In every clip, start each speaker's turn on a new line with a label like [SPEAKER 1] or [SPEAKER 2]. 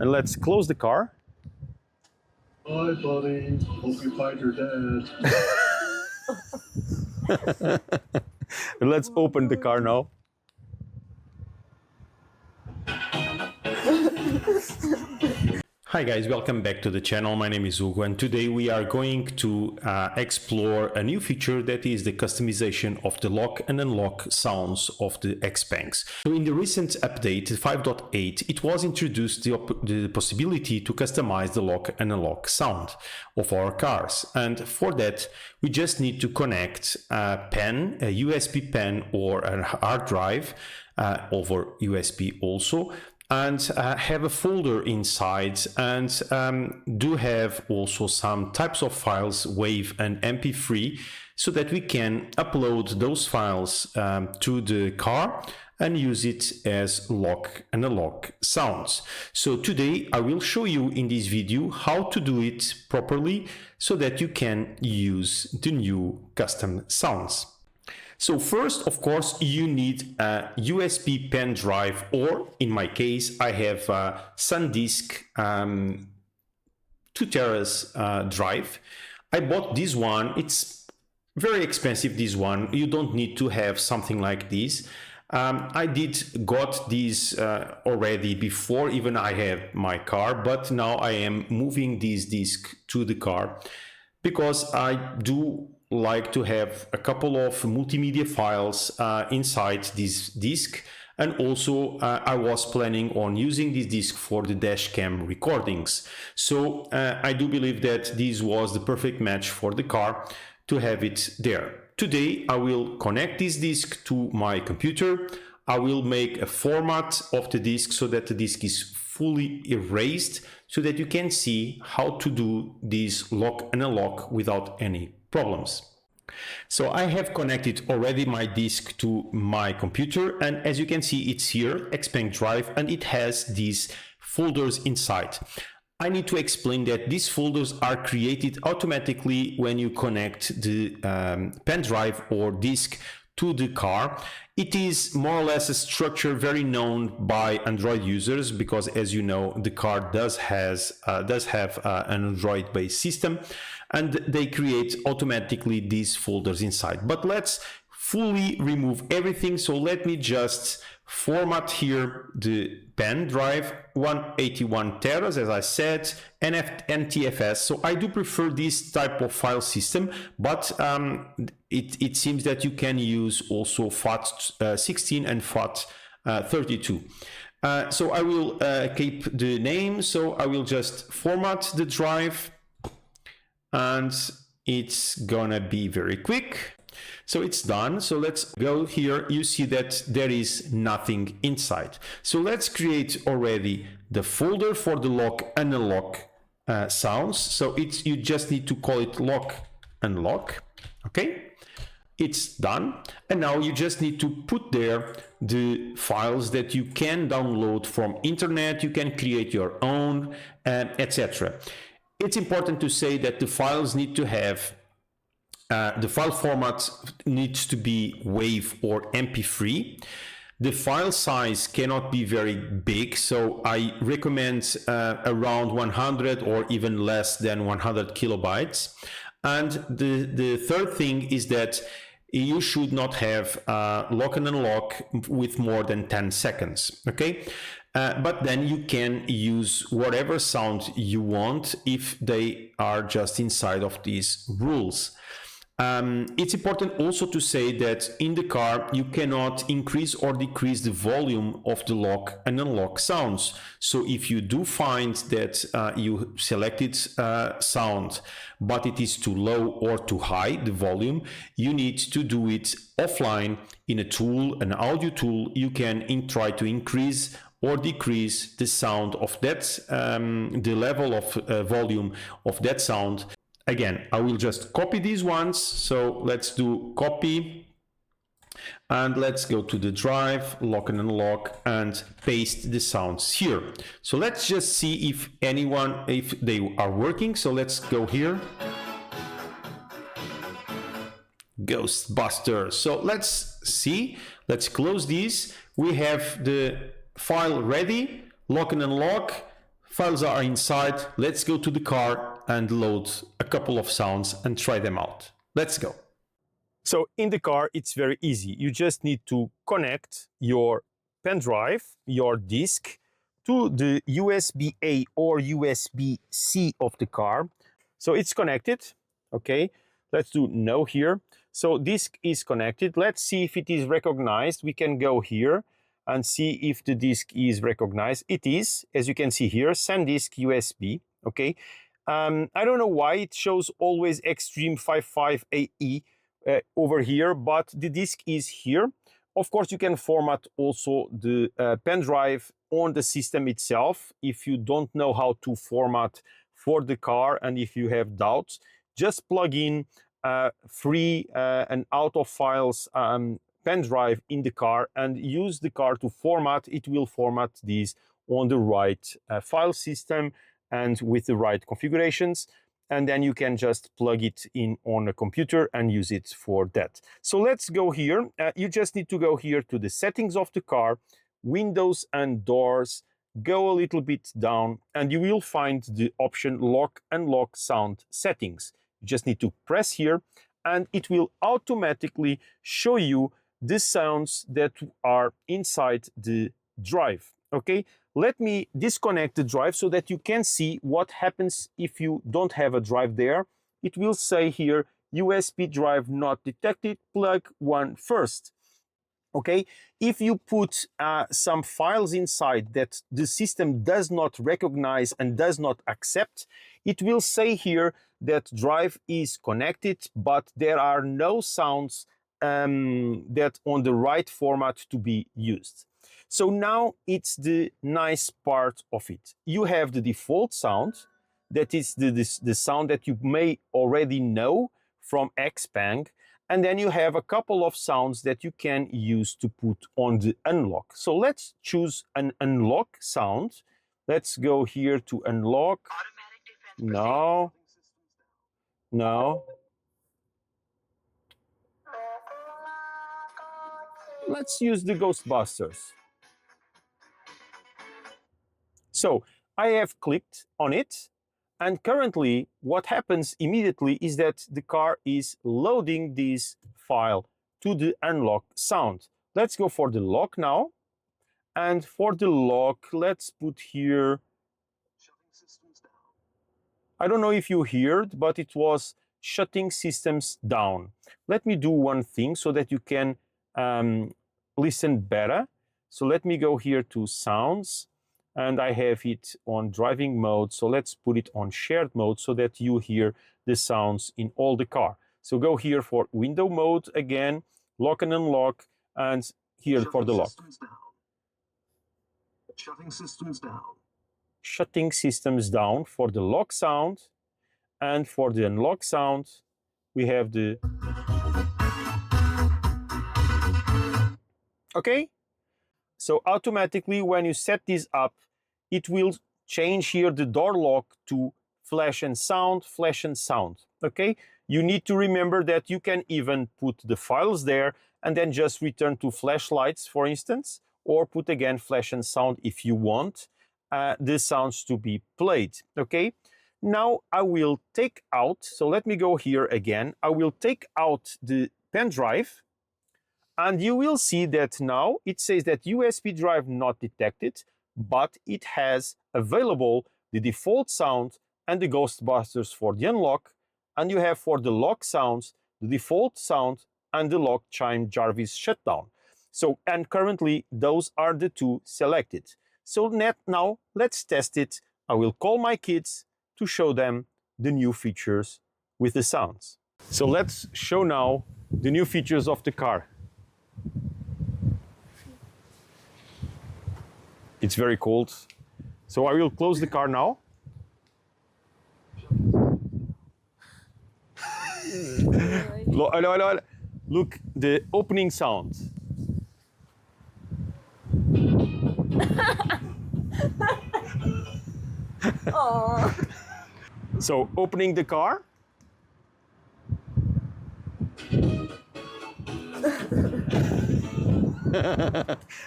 [SPEAKER 1] And let's close the car.
[SPEAKER 2] Bye, buddy. Hope you find your dad.
[SPEAKER 1] Let's open the car now. Hi guys, welcome back to the channel. My name is Hugo and today we are going to explore a new feature that is the customization of the lock and unlock sounds of the XPengs. So in the recent update 5.8, it was introduced the possibility to customize the lock and unlock sound of our cars. And for that, we just need to connect a pen, a USB pen or a hard drive over USB also, and have a folder inside, and do have also some types of files, WAV and MP3, so that we can upload those files to the car and use it as lock and unlock sounds. So today I will show you in this video how to do it properly so that you can use the new custom sounds. So first, of course, you need a USB pen drive, or in my case, I have a SanDisk 2 teras drive. I bought this one. It's very expensive, this one. You don't need to have something like this. I got this already before even I have my car, but now I am moving this disk to the car because I do like to have a couple of multimedia files inside this disk, and also I was planning on using this disk for the dash cam recordings. So I do believe that this was the perfect match for the car to have it there. Today I will connect this disk to my computer. I will make a format of the disk so that the disk is fully erased, so that you can see how to do this lock and unlock without any problems. So I have connected already my disk to my computer, and as you can see, it's here, XPeng drive, and it has these folders inside. I need to explain that these folders are created automatically when you connect the pen drive or disk to the car. It is more or less a structure very known by Android users, because as you know, the car does have an Android-based system, and they create automatically these folders inside. But let's fully remove everything. So let me just format here the pen drive, 181 teras, as I said, NTFS. So I do prefer this type of file system, but it seems that you can use also FAT16 and FAT32. So I will keep the name. So I will just format the drive, and it's gonna be very quick. So it's done. So let's go here. You see that there is nothing inside. So let's create already the folder for the lock and unlock sounds. So you just need to call it lock and lock. Okay, it's done. And now you just need to put there the files that you can download from internet. You can create your own, etc. It's important to say that the files need to have the file format needs to be WAV or MP3. The file size cannot be very big, so I recommend around 100 or even less than 100 kilobytes. And the third thing is that you should not have lock and unlock with more than 10 seconds, okay? But then you can use whatever sound you want if they are just inside of these rules. It's important also to say that in the car you cannot increase or decrease the volume of the lock and unlock sounds. So if you do find that you selected sound but it is too low or too high, the volume, you need to do it offline in a tool, an audio tool. You can try to increase or decrease the sound of that, the level of volume of that sound. Again, I will just copy these ones. So let's do copy, and let's go to the drive, lock and unlock, and paste the sounds here. So let's just see if they are working. So let's go here. Ghostbusters. So let's see, let's close these. We have the file ready, lock and unlock, Files are inside. Let's go to the car and load a couple of sounds and try them out. Let's go. So in the car, it's very easy. You just need to connect your pen drive, your disk, to the USB-A or USB-C of the car. So it's connected. Okay, let's do no here. So disk is connected. Let's see if it is recognized. We can go here and see if the disk is recognized. It is, as you can see here, SanDisk USB. Okay, I don't know why it shows always Extreme 55AE over here, but the disk is here. Of course, you can format also the pen drive on the system itself. If you don't know how to format for the car and if you have doubts, just plug in free and out of files pen drive in the car and use the car to format. It will format these on the right file system and with the right configurations. And then you can just plug it in on a computer and use it for that. So let's go here. You just need to go here to the settings of the car, windows and doors, go a little bit down, and you will find the option lock and lock sound settings. You just need to press here, and it will automatically show you the sounds that are inside the drive. Okay, let me disconnect the drive so that you can see what happens if you don't have a drive there. It will say here, USB drive not detected, plug one first. Okay, if you put some files inside that the system does not recognize and does not accept, it will say here that drive is connected, but there are no sounds that on the right format to be used. So now it's the nice part of it. You have the default sound, that is the sound that you may already know from XPeng, and then you have a couple of sounds that you can use to put on the unlock. So let's choose an unlock sound. Let's go here to unlock. No. No. Let's use the Ghostbusters. So I have clicked on it, and currently what happens immediately is that the car is loading this file to the unlock sound. Let's go for the lock now. And for the lock, let's put here, I don't know if you heard, but it was shutting systems down. Let me do one thing so that you can listen better. So let me go here to sounds, and I have it on driving mode. So let's put it on shared mode so that you hear the sounds in all the car. So go here for window mode again, lock and unlock, and here for the lock.
[SPEAKER 2] Shutting systems down.
[SPEAKER 1] Shutting systems down for the lock sound, and for the unlock sound, we have the... Okay? So automatically when you set this up, it will change here the door lock to flash and sound, okay? You need to remember that you can even put the files there and then just return to flashlights, for instance, or put again flash and sound if you want the sounds to be played, okay? Now I will take out, so let me go here again, I will take out the pen drive, and you will see that now it says that USB drive not detected, but it has available the default sound and the Ghostbusters for the unlock, and you have for the lock sounds, the default sound and the lock chime Jarvis shutdown. So, and currently those are the two selected. So now let's test it. I will call my kids to show them the new features with the sounds. So let's show now the new features of the car. It's very cold. So I will close the car now. Look, the opening sound. So opening the car.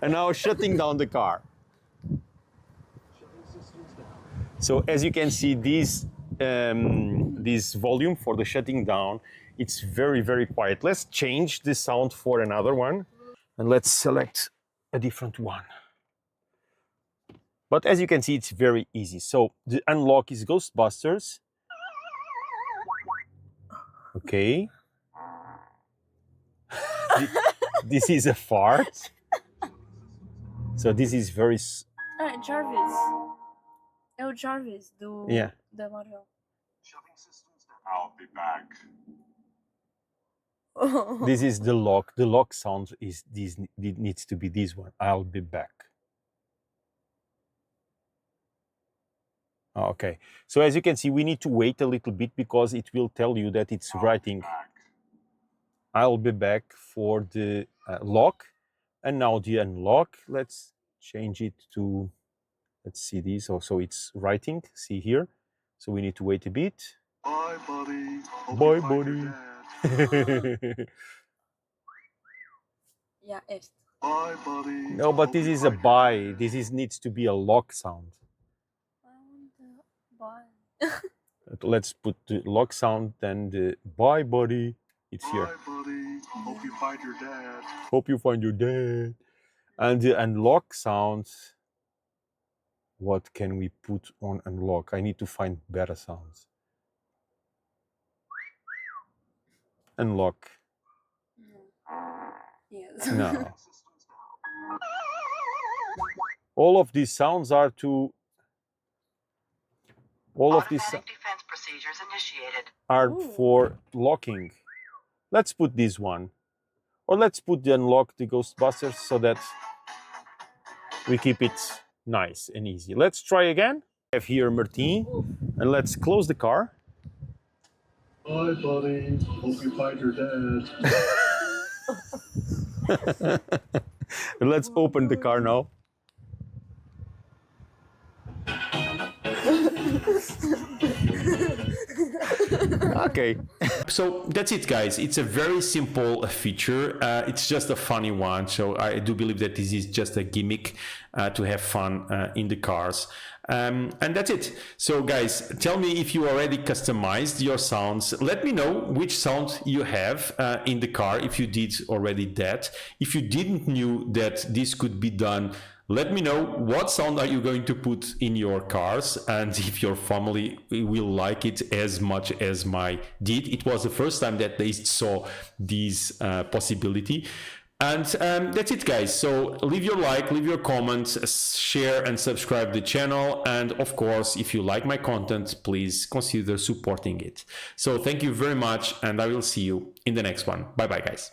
[SPEAKER 1] And now shutting down the car. So as you can see, this volume for the shutting down, it's very, very quiet. Let's change the sound for another one, and let's select a different one. But as you can see, it's very easy. So the unlock is Ghostbusters. Okay. This is a fart. So this is very...
[SPEAKER 3] Jarvis. É o Jarvis da Marvel.
[SPEAKER 2] I'll be back.
[SPEAKER 1] This is the lock. The lock sound is this. It needs to be this one. I'll be back. Okay. So as you can see, we need to wait a little bit because it will tell you that it's writing. I'll be back for the lock, and now the unlock. Let's change it to. Let's see this. Also, it's writing. See here. So we need to wait a bit.
[SPEAKER 2] Bye, buddy.
[SPEAKER 1] Bye, buddy.
[SPEAKER 3] Yeah, est.
[SPEAKER 2] Bye, buddy.
[SPEAKER 1] No, but this is a bye. This needs to be a lock sound.
[SPEAKER 3] I want the bye.
[SPEAKER 1] Let's put the lock sound, then the bye, buddy. It's here.
[SPEAKER 2] Bye, buddy. Hope you find your dad.
[SPEAKER 1] Hope you find your dad. And the unlock sound. What can we put on unlock? I need to find better sounds. Unlock.
[SPEAKER 3] Yes.
[SPEAKER 1] No. All of these sounds are to. All of these
[SPEAKER 4] defense procedures initiated.
[SPEAKER 1] are for locking. Let's put this one. Or let's put the unlock the Ghostbusters so that we keep it nice and easy. Let's try again. I have here Martin, and let's close the car.
[SPEAKER 2] Bye, buddy. Hope you find your dad.
[SPEAKER 1] And let's open the car now. Okay. So that's it, guys. It's a very simple feature. It's just a funny one. So I do believe that this is just a gimmick to have fun in the cars. And that's it. So guys, tell me if you already customized your sounds. Let me know which sound you have in the car, if you did already that. If you didn't knew that this could be done, let me know what sound are you going to put in your cars, and if your family will like it as much as my did. It was the first time that they saw this possibility. And that's it, guys. So leave your like, leave your comments, share and subscribe the channel. And of course, if you like my content, please consider supporting it. So thank you very much, and I will see you in the next one. Bye bye, guys.